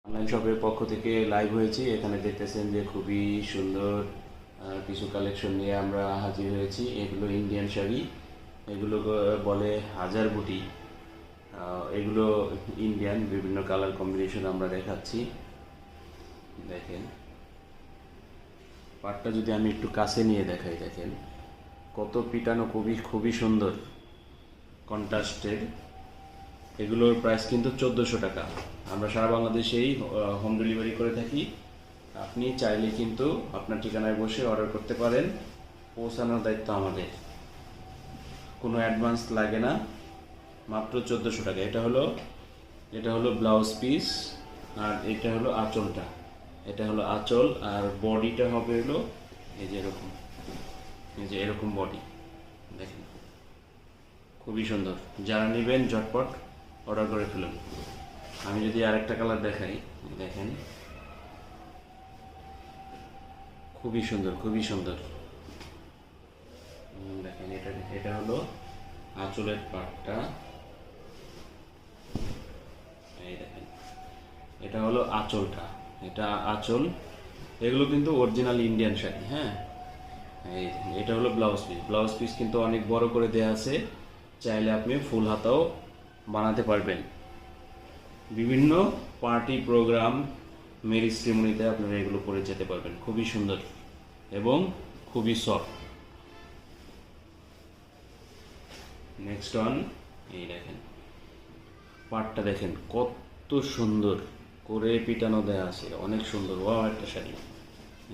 Online শপের পক্ষ থেকে লাইভ হয়েছি। এখানে দেখতেছেন যে খুবই সুন্দর কিছু কালেকশন নিয়ে আমরা হাজির হয়েছি। এগুলো ইন্ডিয়ান শাড়ি, এগুলো বলে হাজার বুটি। এগুলো ইন্ডিয়ান বিভিন্ন কালার কম্বিনেশন আমরা দেখাচ্ছি। দেখেন পাটটা যদি আমি একটু কাছে নিয়ে দেখাই, দেখেন কত পিটানো, খুবই খুবই সুন্দর কন্ট্রাস্টেড। এগুলোর প্রাইস কিন্তু 1400 টাকা। আমরা সারা বাংলাদেশেই হোম ডেলিভারি করে থাকি। আপনি চাইলে কিন্তু আপনার ঠিকানায় বসে অর্ডার করতে পারেন, পৌঁছানোর দায়িত্ব আমাদের। কোনো অ্যাডভান্স লাগে না, মাত্র 1400 টাকা। এটা হলো ব্লাউজ পিস, আর এটা হলো আঁচলটা। এটা হলো আঁচল, আর বডিটা হবে হলো এই যে এরকম, এই যে এরকম বডি। দেখেন খুবই সুন্দর। যারা নেবেন ঝটপট অর্ডার করে ফেলুন। আমি যদি আরেকটা কালার দেখাই, দেখেন খুবই সুন্দর, খুবই সুন্দর। দেখেন এটা হলো আঁচলের পাটটা। এই দেখেন এটা হলো আঁচলটা, এটা আঁচল। এগুলো কিন্তু অরিজিনাল ইন্ডিয়ান শাড়ি। হ্যাঁ, এই এটা হলো ব্লাউজ পিস। ব্লাউজ পিস কিন্তু অনেক বড় করে দেয়া আছে, চাইলে আপনি ফুল হাতাও বানাতে পারবেন। বিভিন্ন পার্টি প্রোগ্রাম, ম্যারেজ সেরেমনিতে আপনারা এগুলো পরে যেতে পারবেন। খুবই সুন্দর এবং খুবই সফট। নেক্সট ওয়ান, এই দেখেন পাটটা দেখেন কত সুন্দর করে পিটানো দেয়া আছে, অনেক সুন্দর। ওয়াও, একটা শাড়ি।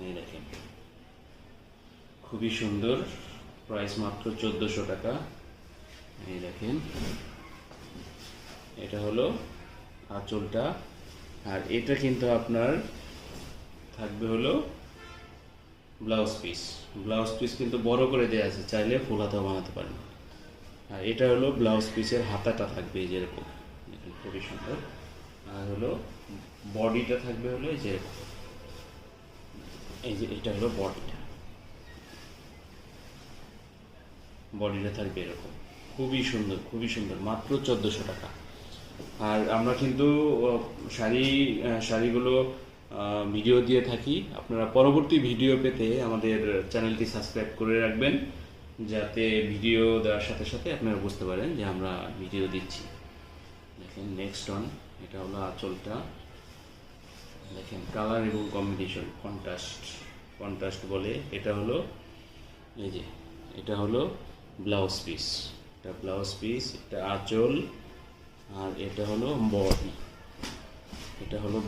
এই দেখেন খুবই সুন্দর, প্রাইস মাত্র 1400 টাকা। এই দেখেন এটা হলো আঁচলটা, আর এটা কিন্তু আপনার থাকবে হলো ব্লাউজ পিস। ব্লাউজ পিস কিন্তু বড় করে দেওয়া আছে, চাইলে ফুল হাতাও বানাতে পারেন। আর এটা হলো ব্লাউজ পিসের হাতাটা থাকবে এই যেরকম, দেখেন খুবই সুন্দর। আর হলো বডিটা থাকবে হলো এই যেরকম, এই যে এটা হলো বডিটা। বডিটা থাকবে এরকম, খুবই সুন্দর, খুবই সুন্দর, মাত্র 1400 টাকা। আর আমরা কিন্তু শাড়িগুলো ভিডিও দিয়ে থাকি। আপনারা পরবর্তী ভিডিও পেতে আমাদের চ্যানেলটি সাবস্ক্রাইব করে রাখবেন, যাতে ভিডিও দেওয়ার সাথে সাথে আপনারা বুঝতে পারেন যে আমরা ভিডিও দিচ্ছি। দেখেন নেক্সট ওয়ান, এটা হলো আঁচলটা। দেখেন কালার এবং কম্বিনেশন, কন্ট্রাস্ট বলে। এটা হলো এই যে, এটা হলো ব্লাউজ পিস। এটা ব্লাউজ পিস, এটা আঁচল, আর এটা হলো বডি। এটা হলো